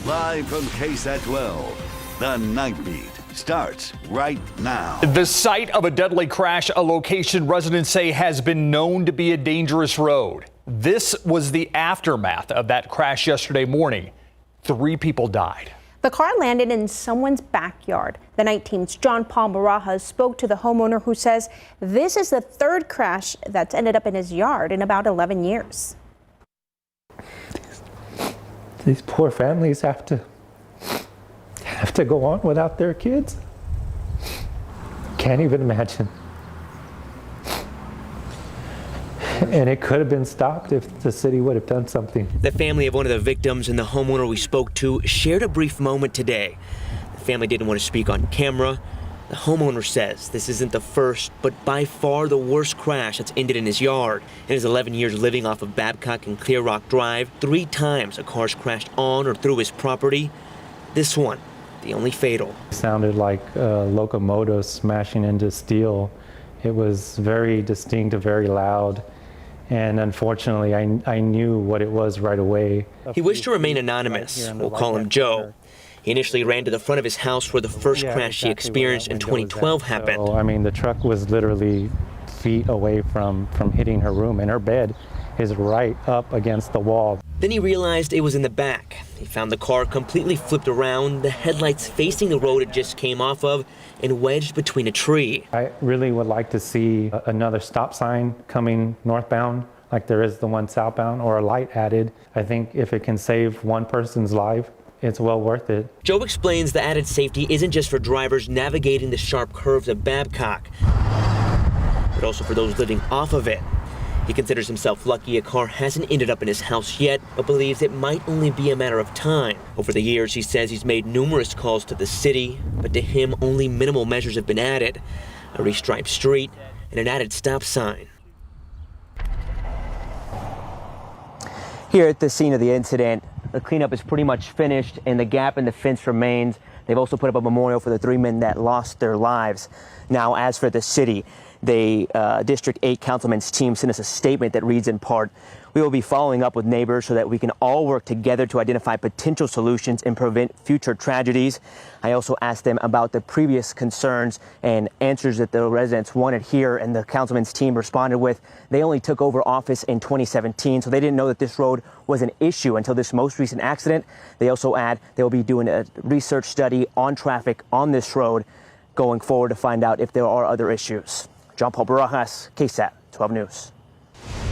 Live from KSAT 12, the Nightbeat starts right now. The site of a deadly crash, a location residents say has been known to be a dangerous road. This was the aftermath of that crash yesterday morning. 3 people died. The car landed in someone's backyard. The Night Team's John Paul Barajas spoke to the homeowner who says this is the 3rd crash that's ended up in his yard in about 11 years. These poor families have to go on without their kids. Can't even imagine. And it could have been stopped if the city would have done something. The family of one of the victims and the homeowner we spoke to shared a brief moment today. The family didn't want to speak on camera. The homeowner says this isn't the first, but by far the worst crash that's ended in his yard. In his 11 years living off of Babcock and Clear Rock Drive, 3 times a car's crashed on or through his property. This one, the only fatal. It sounded like locomotives smashing into steel. It was very distinct, very loud. And unfortunately, I knew what it was right away. He wished to remain anonymous. We'll call him Joe. He initially ran to the front of his house where the first crash he experienced in 2012 happened. So, I mean, the truck was literally feet away from hitting her room, and her bed is right up against the wall. Then he realized it was in the back. He found the car completely flipped around, the headlights facing the road it just came off of, and wedged between a tree. I really would like to see another stop sign coming northbound, like there is the one southbound, or a light added. I think if it can save one person's life, it's well worth it. Joe explains the added safety isn't just for drivers navigating the sharp curves of Babcock, but also for those living off of it. He considers himself lucky a car hasn't ended up in his house yet, but believes it might only be a matter of time. Over the years, he says he's made numerous calls to the city, but to him, only minimal measures have been added. A restriped street and an added stop sign. Here at the scene of the incident, the cleanup is pretty much finished and the gap in the fence remains. They've also put up a memorial for the 3 men that lost their lives. Now, as for the city, the District 8 Councilman's team sent us a statement that reads in part, "We will be following up with neighbors so that we can all work together to identify potential solutions and prevent future tragedies." I also asked them about the previous concerns and answers that the residents wanted here, and the councilman's team responded with, they only took over office in 2017, so they didn't know that this road was an issue until this most recent accident. They also add they'll be doing a research study on traffic on this road going forward to find out if there are other issues. John Paul Barajas, KSAT 12 News.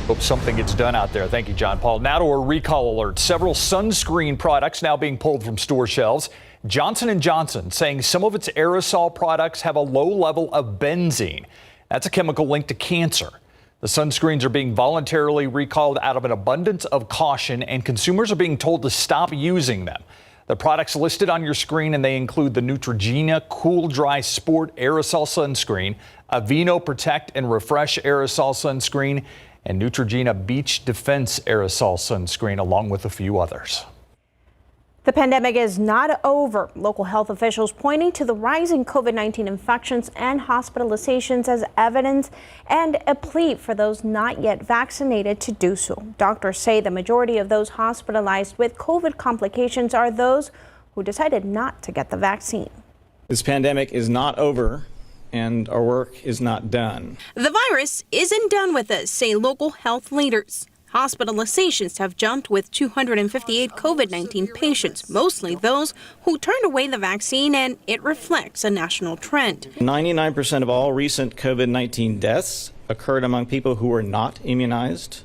Hope something gets done out there. Thank you, John Paul. Now to a recall alert. Several sunscreen products now being pulled from store shelves. Johnson & Johnson saying some of its aerosol products have a low level of benzene. That's a chemical linked to cancer. The sunscreens are being voluntarily recalled out of an abundance of caution, and consumers are being told to stop using them. The products listed on your screen, and they include the Neutrogena Cool Dry Sport Aerosol Sunscreen, Aveeno Protect and Refresh Aerosol Sunscreen, and Neutrogena Beach Defense Aerosol Sunscreen, along with a few others. The pandemic is not over. Local health officials pointing to the rising COVID-19 infections and hospitalizations as evidence and a plea for those not yet vaccinated to do so. Doctors say the majority of those hospitalized with COVID complications are those who decided not to get the vaccine. This pandemic is not over, and our work is not done. The virus isn't done with us, say local health leaders. Hospitalizations have jumped with 258 COVID-19 patients, mostly those who turned away the vaccine, and it reflects a national trend. 99% of all recent COVID-19 deaths occurred among people who were not immunized,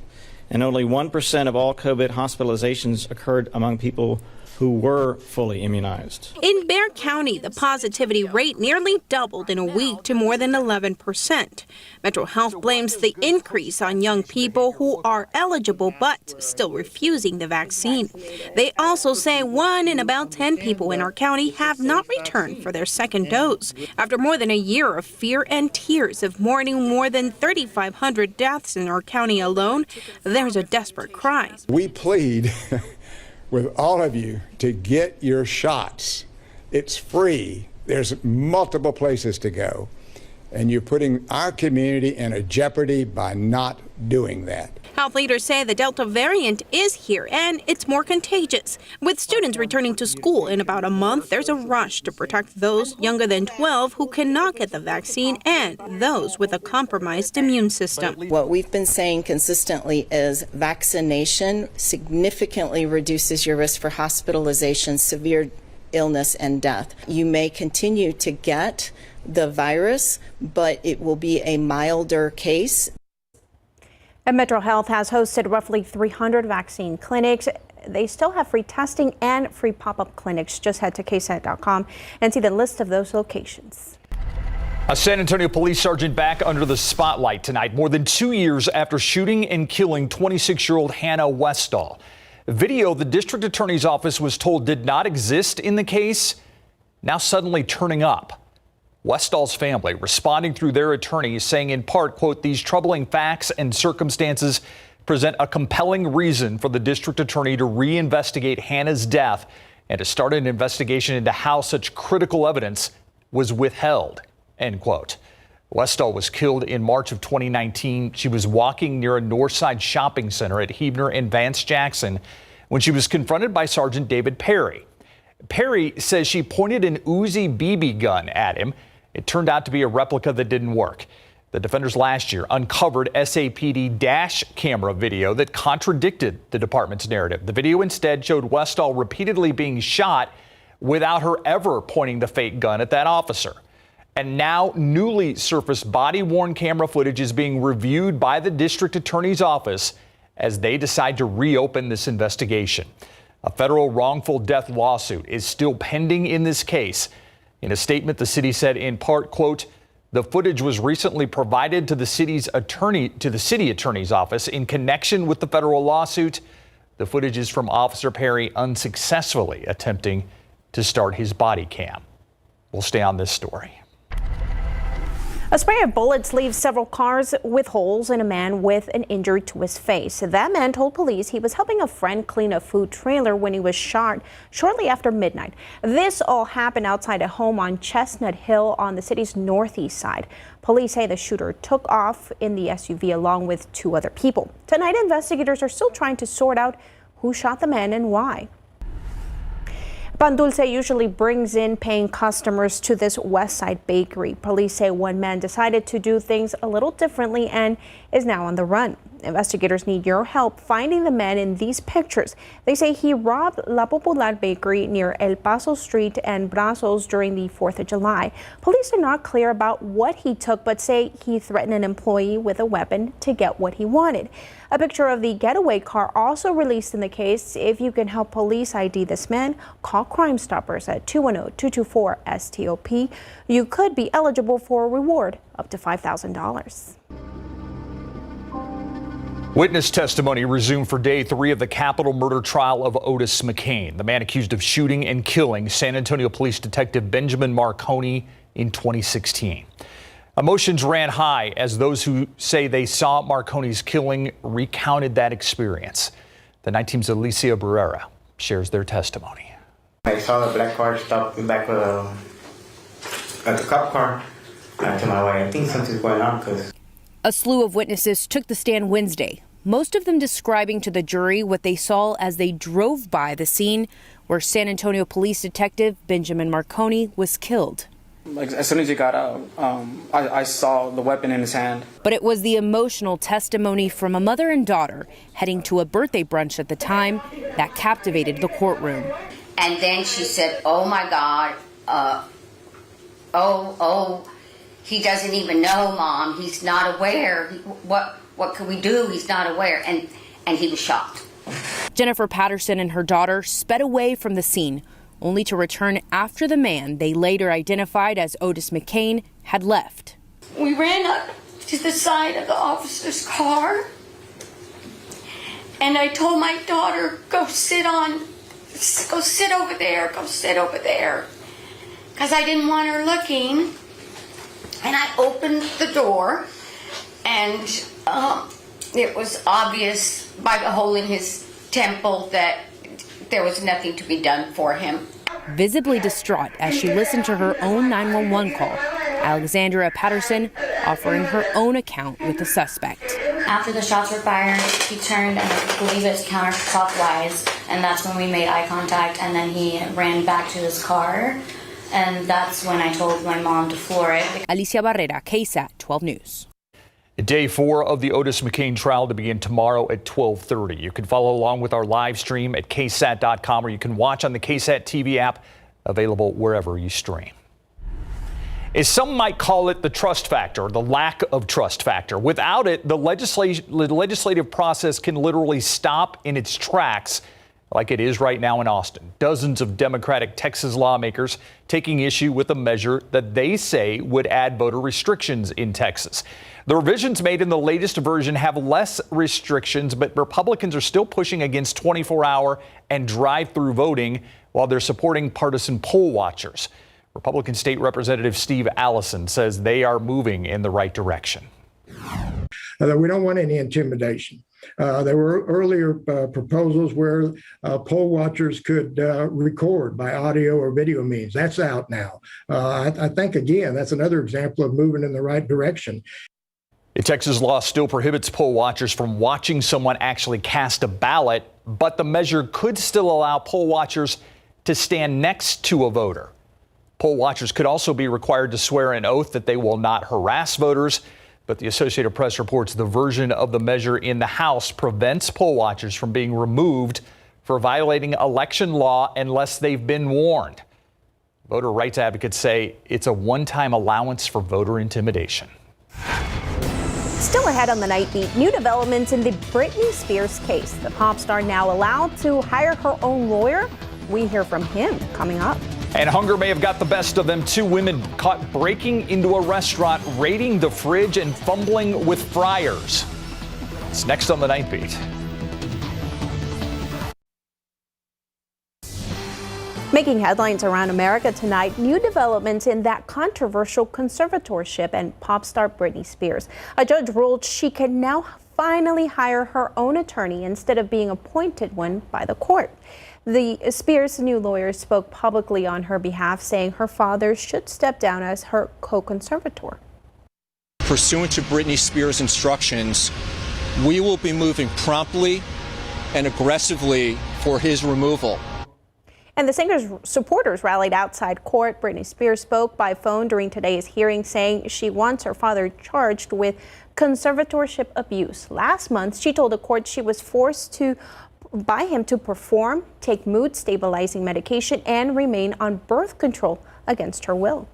and only 1% of all COVID hospitalizations occurred among people who were fully immunized. In Bexar County, the positivity rate nearly doubled in a week to more than 11%. Metro Health blames the increase on young people who are eligible but still refusing the vaccine. They also say 1 in about 10 people in our county have not returned for their second dose. After more than a year of fear and tears of mourning more than 3,500 deaths in our county alone, there's a desperate cry. We plead with all of you to get your shots. It's free. There's multiple places to go. and you're putting our community in a jeopardy by not doing that. Health leaders say the Delta variant is here and it's more contagious. With students returning to school in about a month, there's a rush to protect those younger than 12 who cannot get the vaccine and those with a compromised immune system. What we've been saying consistently is vaccination significantly reduces your risk for hospitalization, severe illness, and death. You may continue to get the virus, but it will be a milder case. And Metro Health has hosted roughly 300 vaccine clinics. They still have free testing and free pop-up clinics. Just head to KSAT.com and see the list of those locations. A San Antonio police sergeant back under the spotlight tonight, more than 2 years after shooting and killing 26-year-old Hannah Westall. Video the district attorney's office was told did not exist in the case, now suddenly turning up. Westall's family responding through their attorneys, saying in part, quote, these troubling facts and circumstances present a compelling reason for the district attorney to reinvestigate Hannah's death and to start an investigation into how such critical evidence was withheld, end quote. Westall was killed in March of 2019. She was walking near a Northside shopping center at Huebner and Vance Jackson when she was confronted by Sergeant David Perry. Perry says she pointed an Uzi BB gun at him. It turned out to be a replica that didn't work. The defenders last year uncovered SAPD dash camera video that contradicted the department's narrative. The video instead showed Westall repeatedly being shot without her ever pointing the fake gun at that officer. And now newly surfaced body-worn camera footage is being reviewed by the district attorney's office as they decide to reopen this investigation. A federal wrongful death lawsuit is still pending in this case. In a statement, the city said in part, quote, the footage was recently provided to the city attorney's office in connection with the federal lawsuit. The footage is from Officer Perry unsuccessfully attempting to start his body cam. We'll stay on this story. A spray of bullets leaves several cars with holes and a man with an injury to his face. That man told police he was helping a friend clean a food trailer when he was shot shortly after midnight. This all happened outside a home on Chestnut Hill on the city's northeast side. Police say the shooter took off in the SUV along with 2 other people. Tonight, investigators are still trying to sort out who shot the man and why. Pan Dulce usually brings in paying customers to this West Side bakery. Police say one man decided to do things a little differently and is now on the run. Investigators need your help finding the man in these pictures. They say he robbed La Popular Bakery near El Paso Street and Brazos during the 4th of July. Police are not clear about what he took, but say he threatened an employee with a weapon to get what he wanted. A picture of the getaway car also released in the case. If you can help police ID this man, call Crime Stoppers at 210-224-STOP. You could be eligible for a reward up to $5,000. Witness testimony resumed for day 3 of the capital murder trial of Otis McCain, the man accused of shooting and killing San Antonio Police Detective Benjamin Marconi in 2016. Emotions ran high as those who say they saw Marconi's killing recounted that experience. The 19's Alicia Barrera shares their testimony. I saw the black car stop back at the cop car. I told my wife, I think something's going on because... A slew of witnesses took the stand Wednesday, most of them describing to the jury what they saw as they drove by the scene where San Antonio Police Detective Benjamin Marconi was killed. As soon as he got out, I saw the weapon in his hand. But it was the emotional testimony from a mother and daughter heading to a birthday brunch at the time that captivated the courtroom. And then she said, oh my God, he doesn't even know, Mom. He's not aware. What can we do? He's not aware. And he was shot. Jennifer Patterson and her daughter sped away from the scene, only to return after the man they later identified as Otis McCain had left. We ran up to the side of the officer's car, and I told my daughter, go sit over there, because I didn't want her looking. And I opened the door, and it was obvious by the hole in his temple that there was nothing to be done for him. Visibly distraught as she listened to her own 911 call Alexandra Patterson offering her own account with the suspect. After the shots were fired, he turned, and I believe it was counterclockwise, and that's when we made eye contact, and then he ran back to his car, and that's when I told my mom to floor it. Alicia Barrera, KSAT 12 News. Day 4 of the Otis McCain trial to begin tomorrow at 12:30. You can follow along with our live stream at KSAT.com, or you can watch on the KSAT TV app, available wherever you stream. As some might call it, the trust factor, the lack of trust factor. Without it, the legislative process can literally stop in its tracks, like it is right now in Austin. Dozens of Democratic Texas lawmakers taking issue with a measure that they say would add voter restrictions in Texas. The revisions made in the latest version have less restrictions, but Republicans are still pushing against 24-hour and drive-through voting while they're supporting partisan poll watchers. Republican State Representative Steve Allison says they are moving in the right direction. We don't want any intimidation. There were earlier proposals where poll watchers could record by audio or video means. That's out now. I think, again, that's another example of moving in the right direction. The Texas law still prohibits poll watchers from watching someone actually cast a ballot, but the measure could still allow poll watchers to stand next to a voter. Poll watchers could also be required to swear an oath that they will not harass voters. But the Associated Press reports the version of the measure in the House prevents poll watchers from being removed for violating election law unless they've been warned. Voter rights advocates say it's a one-time allowance for voter intimidation. Still ahead on the Nightbeat, new developments in the Britney Spears case. The pop star now allowed to hire her own lawyer. We hear from him coming up. And hunger may have got the best of them. 2 women caught breaking into a restaurant, raiding the fridge and fumbling with fryers. It's next on the Nightbeat. Making headlines around America tonight, new developments in that controversial conservatorship and pop star Britney Spears. A judge ruled she can now finally hire her own attorney instead of being appointed one by the court. The Spears' new lawyer spoke publicly on her behalf, saying her father should step down as her co-conservator. Pursuant to Britney Spears' instructions, we will be moving promptly and aggressively for his removal. And the singer's supporters rallied outside court. Britney Spears spoke by phone during today's hearing, saying she wants her father charged with conservatorship abuse. Last month, she told the court she was forced by him to perform, take mood stabilizing medication, and remain on birth control against her will.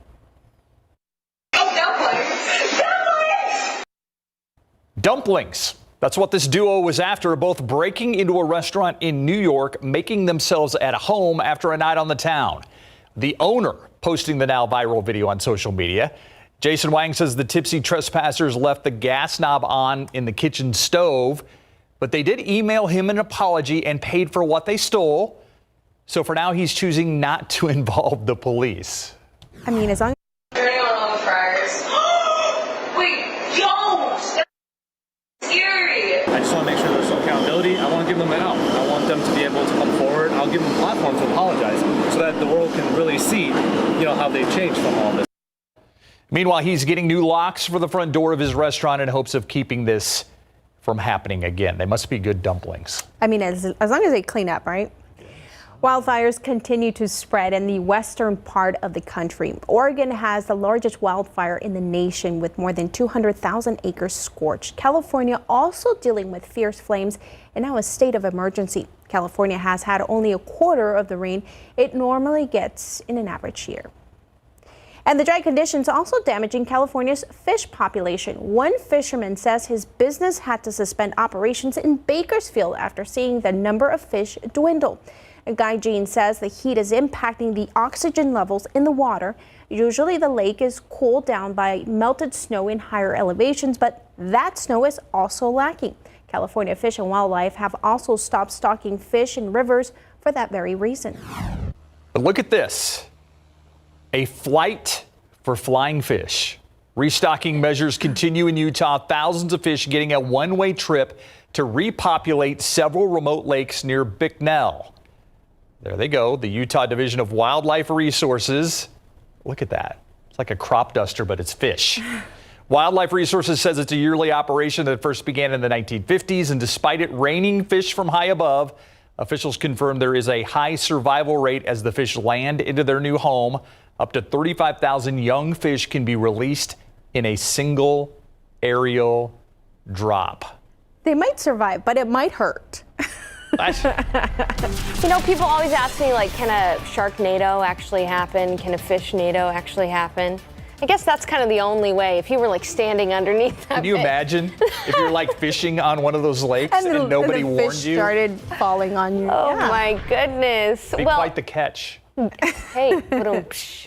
Dumplings. That's what this duo was after, both breaking into a restaurant in New York, making themselves at home after a night on the town. The owner posting the now viral video on social media. Jason Wang says the tipsy trespassers left the gas knob on in the kitchen stove, but they did email him an apology and paid for what they stole. So for now, he's choosing not to involve the police. I mean, as long Turning on all the fryers. Wait, yo! That's scary! I just want to make sure there's some accountability. I want to give them an out. I want them to be able to come forward. I'll give them a platform to apologize so that the world can really see, how they've changed from all this. Meanwhile, he's getting new locks for the front door of his restaurant in hopes of keeping this from happening again. They must be good dumplings. I mean, as long as they clean up, right? Wildfires continue to spread in the western part of the country. Oregon has the largest wildfire in the nation with more than 200,000 acres scorched. California also dealing with fierce flames and now a state of emergency. California has had only a quarter of the rain it normally gets in an average year. And the dry conditions also damaging California's fish population. One fisherman says his business had to suspend operations in Bakersfield after seeing the number of fish dwindle. Guy Jean says the heat is impacting the oxygen levels in the water. Usually the lake is cooled down by melted snow in higher elevations, but that snow is also lacking. California Fish and Wildlife have also stopped stocking fish in rivers for that very reason. But look at this. A flight for flying fish. Restocking measures continue in Utah. Thousands of fish getting a one-way trip to repopulate several remote lakes near Bicknell. There they go, the Utah Division of Wildlife Resources. Look at that. It's like a crop duster, but it's fish. Wildlife Resources says it's a yearly operation that first began in the 1950s, and despite it raining fish from high above, officials confirm there is a high survival rate as the fish land into their new home. Up to 35,000 young fish can be released in a single aerial drop. They might survive, but it might hurt. You know, people always ask me, like, can a Sharknado actually happen? Can a Fishnado actually happen? I guess that's kind of the only way. If you were like standing underneath that. Can you imagine if you're like fishing on one of those lakes and nobody and the warned fish you? Started falling on you. Oh my goodness. Be quite the catch. Hey,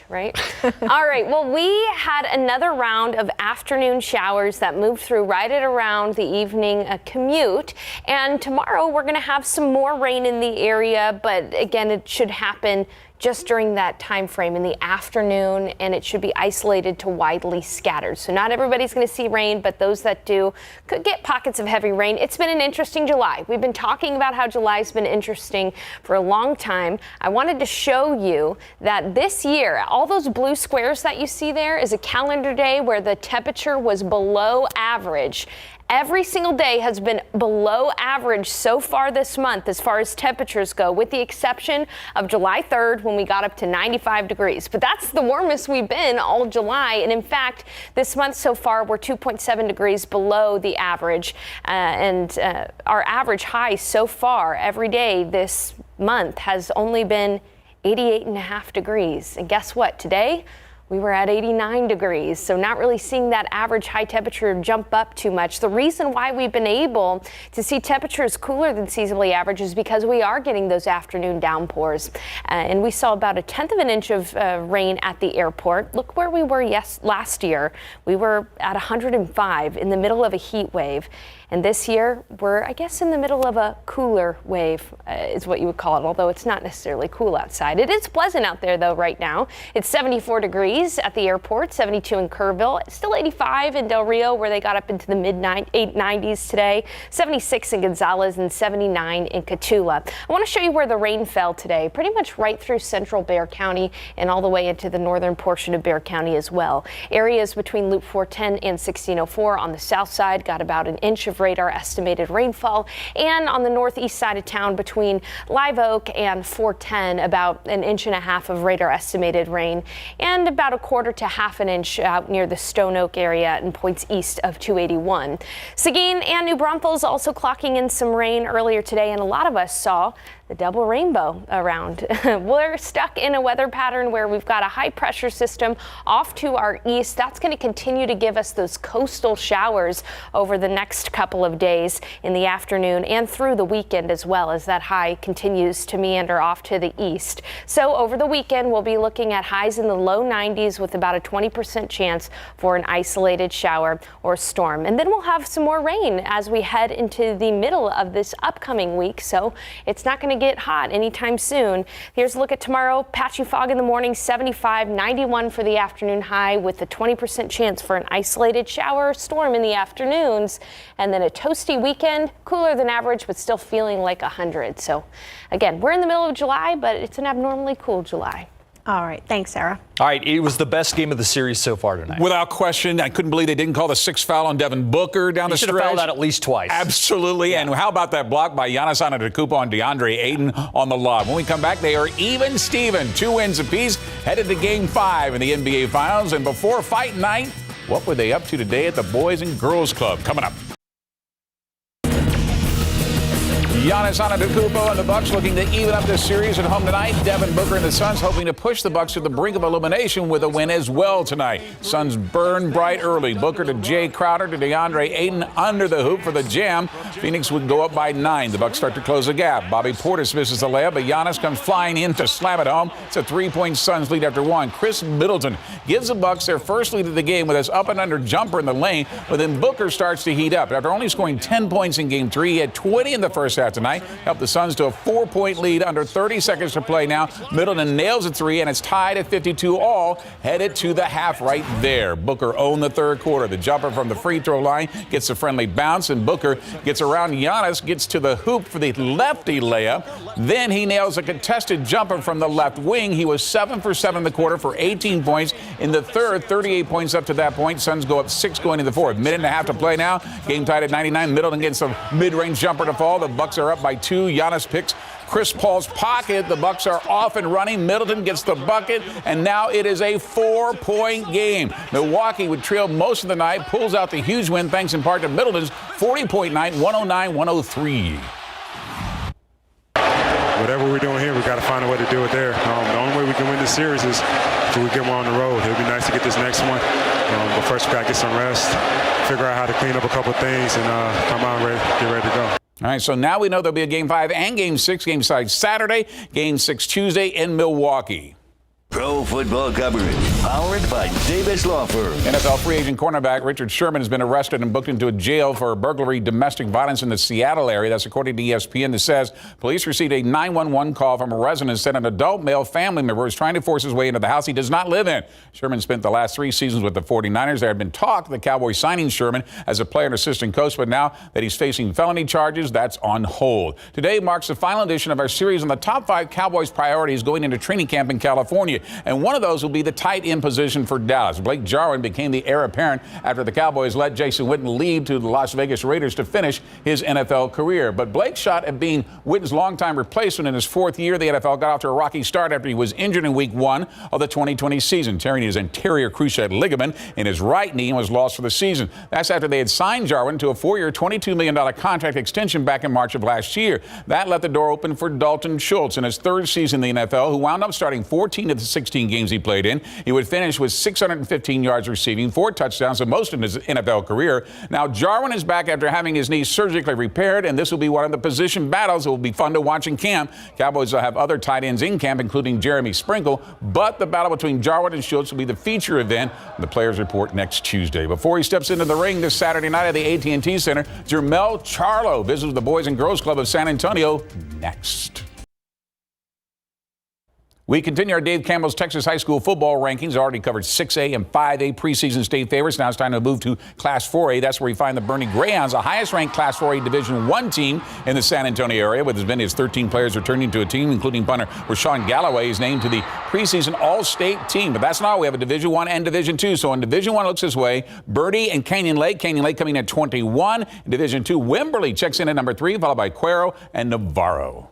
right? All right. Well, we had another round of afternoon showers that moved through right at around the evening commute. And tomorrow we're going to have some more rain in the area. But again, it should happen just during that time frame in the afternoon, and it should be isolated to widely scattered. So not everybody's going to see rain, but those that do could get pockets of heavy rain. It's been an interesting July. We've been talking about how July's been interesting for a long time. I wanted to show you that this year, all those blue squares that you see there is a calendar day where the temperature was below average. Every single day has been below average so far this month as far as temperatures go, with the exception of July 3rd when we got up to 95 degrees. But that's the warmest we've been all July. And in fact, this month so far, we're 2.7 degrees below the average. Our average high so far every day this month has only been 88.5 degrees. And guess what? Today, we were at 89 degrees, so not really seeing that average high temperature jump up too much. The reason why we've been able to see temperatures cooler than seasonally average is because we are getting those afternoon downpours. And we saw about 1/10 of an inch of rain at the airport. Look where we were last year. We were at 105 in the middle of a heat wave. And this year, we're, I guess, in the middle of a cooler wave, is what you would call it, although it's not necessarily cool outside. It is pleasant out there, though, right now. It's 74 degrees at the airport, 72 in Kerrville, still 85 in Del Rio, where they got up into the mid-90s today, 76 in Gonzales, and 79 in Cotulla. I want to show you where the rain fell today, pretty much right through central Bexar County and all the way into the northern portion of Bexar County as well. Areas between Loop 410 and 1604 on the south side got about an inch of radar estimated rainfall, and on the northeast side of town between Live Oak and 410 about 1.5 inches of radar estimated rain, and about 1/4 to 1/2 inch out near the Stone Oak area and points east of 281. Seguin and New Braunfels also clocking in some rain earlier today, and a lot of us saw the double rainbow around. We're stuck in a weather pattern where we've got a high pressure system off to our east. That's going to continue to give us those coastal showers over the next couple of days in the afternoon and through the weekend, as well as that high continues to meander off to the east. So over the weekend, we'll be looking at highs in the low 90s with about a 20% chance for an isolated shower or storm. And then we'll have some more rain as we head into the middle of this upcoming week. So it's not going to get hot anytime soon. Here's a look at tomorrow. Patchy fog in the morning, 75, 91 for the afternoon high, with a 20% chance for an isolated shower or storm in the afternoons. And then a toasty weekend, cooler than average, but still feeling like 100. So again, we're in the middle of July, but it's an abnormally cool July. All right. Thanks, Sarah. All right. It was the best game of the series so far tonight. Without question. I couldn't believe they didn't call the sixth foul on Devin Booker down the stretch. He should have fouled out at least twice. Absolutely. Yeah. And how about that block by Giannis Antetokounmpo on DeAndre Ayton on the lob? When we come back, they are even Steven. 2 wins apiece, headed to Game 5 in the NBA Finals. And before fight night, what were they up to today at the Boys and Girls Club? Coming up. Giannis Antetokounmpo and the Bucks looking to even up this series at home tonight. Devin Booker and the Suns hoping to push the Bucks to the brink of elimination with a win as well tonight. Suns burn bright early. Booker to Jay Crowder to DeAndre Ayton under the hoop for the jam. Phoenix would go up by 9. The Bucks start to close the gap. Bobby Portis misses the layup, but Giannis comes flying in to slam it home. It's a 3-point Suns lead after 1. Chris Middleton gives the Bucks their first lead of the game with his up and under jumper in the lane, but then Booker starts to heat up. After only scoring 10 points in Game 3, he had 20 in the first half tonight. Helped the Suns to a 4-point lead under 30 seconds to play now. Middleton nails a three, and it's tied at 52 all, headed to the half right there. Booker owned the third quarter. The jumper from the free throw line gets a friendly bounce, and Booker gets around Giannis, gets to the hoop for the lefty layup. Then he nails a contested jumper from the left wing. He was 7 for 7 in the quarter for 18 points. In the third, 38 points up to that point. Suns go up 6 going into the fourth. Minute and a half to play now. Game tied at 99. Middleton gets a mid-range jumper to fall. The Bucks are up by 2. Giannis picks Chris Paul's pocket. The Bucks are off and running. Middleton gets the bucket, and now it is a 4-point game. Milwaukee would trail most of the night, pulls out the huge win thanks in part to Middleton's 40-point night, 109-103. Whatever we're doing here, we got to find a way to do it there. The only way we can win this series is if we get one on the road. It'll be nice to get this next one, but first we got to get some rest, figure out how to clean up a couple of things, and come out and get ready to go. All right, so now we know there'll be a Game 5 and Game 6. Game 5 Saturday, Game 6 Tuesday in Milwaukee. Pro football coverage powered by Davis Law Firm. NFL free agent cornerback Richard Sherman has been arrested and booked into a jail for burglary, domestic violence in the Seattle area. That's according to ESPN. That says police received a 911 call from a resident said an adult male family member was trying to force his way into the house he does not live in. Sherman spent the last 3 seasons with the 49ers. There had been talk of the Cowboys signing Sherman as a player and assistant coach, but now that he's facing felony charges, that's on hold. Today marks the final edition of our series on the top 5 Cowboys priorities going into training camp in California. And one of those will be the tight end position for Dallas. Blake Jarwin became the heir apparent after the Cowboys let Jason Witten leave to the Las Vegas Raiders to finish his NFL career. But Blake's shot at being Witten's longtime replacement in his 4th year, the NFL got off to a rocky start after he was injured in Week 1 of the 2020 season, tearing his anterior cruciate ligament in his right knee and was lost for the season. That's after they had signed Jarwin to a 4-year, $22 million contract extension back in March of last year. That let the door open for Dalton Schultz in his 3rd season in the NFL, who wound up starting 14 of the 16 games he played in. He would finish with 615 yards receiving, 4 touchdowns, the most in his NFL career. Now, Jarwin is back after having his knee surgically repaired, and this will be one of the position battles that will be fun to watch in camp. Cowboys will have other tight ends in camp, including Jeremy Sprinkle, but the battle between Jarwin and Schultz will be the feature event. The players report next Tuesday. Before he steps into the ring this Saturday night at the AT&T Center, Jermell Charlo visits the Boys and Girls Club of San Antonio next. We continue our Dave Campbell's Texas high school football rankings. Already covered 6A and 5A preseason state favorites. Now it's time to move to Class 4A. That's where we find the Bernie Greyhounds, the highest-ranked Class 4A Division I team in the San Antonio area, with as many as 13 players returning to a team, including punter Rashawn Galloway is named to the preseason All-State team. But that's not all. We have a Division I and Division II. So in Division I looks this way: Bertie and Canyon Lake. Canyon Lake coming in at 21. In Division II, Wimberley checks in at number 3, followed by Cuero and Navarro.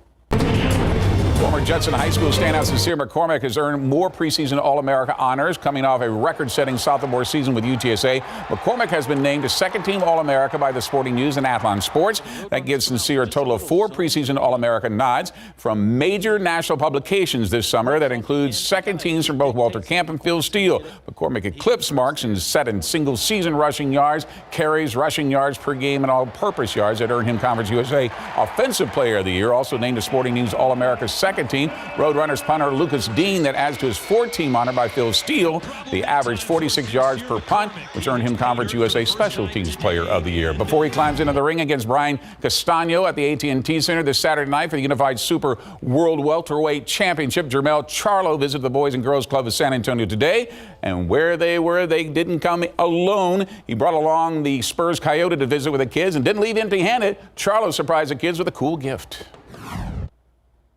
Former Judson High School standout Sincere McCormick has earned more preseason All-America honors, coming off a record-setting sophomore season with UTSA. McCormick has been named to second-team All-America by the Sporting News and Athlon Sports. That gives Sincere a total of 4 preseason All-America nods from major national publications this summer. That includes second teams from both Walter Camp and Phil Steele. McCormick eclipsed marks and set in single-season rushing yards, carries, rushing yards per game, and all-purpose yards that earned him Conference USA Offensive Player of the Year. Also named to Sporting News All-America second team. Roadrunners punter Lucas Dean, that adds to his 4th team honor by Phil Steele. The average 46 yards per punt, which earned him Conference USA Special Teams Player of the Year. Before he climbs into the ring against Brian Castano at the AT&T Center this Saturday night for the Unified Super World Welterweight Championship, Jermell Charlo visited the Boys and Girls Club of San Antonio today. And where they were, they didn't come alone. He brought along the Spurs Coyote to visit with the kids and didn't leave empty-handed. Charlo surprised the kids with a cool gift.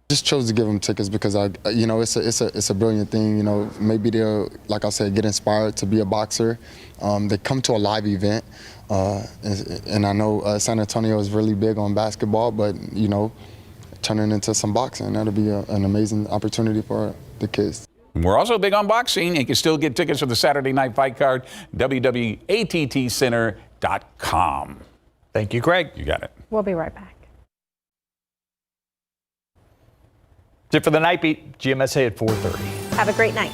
Just chose to give them tickets because it's a brilliant thing. Maybe they'll, like I said, get inspired to be a boxer. They come to a live event, and I know San Antonio is really big on basketball, but turning into some boxing, that'll be an amazing opportunity for the kids. We're also big on boxing. You can still get tickets for the Saturday night fight card, www.attcenter.com. Thank you, Greg. You got it. We'll be right back. That's it for the Night Beat. GMSA at 4:30. Have a great night.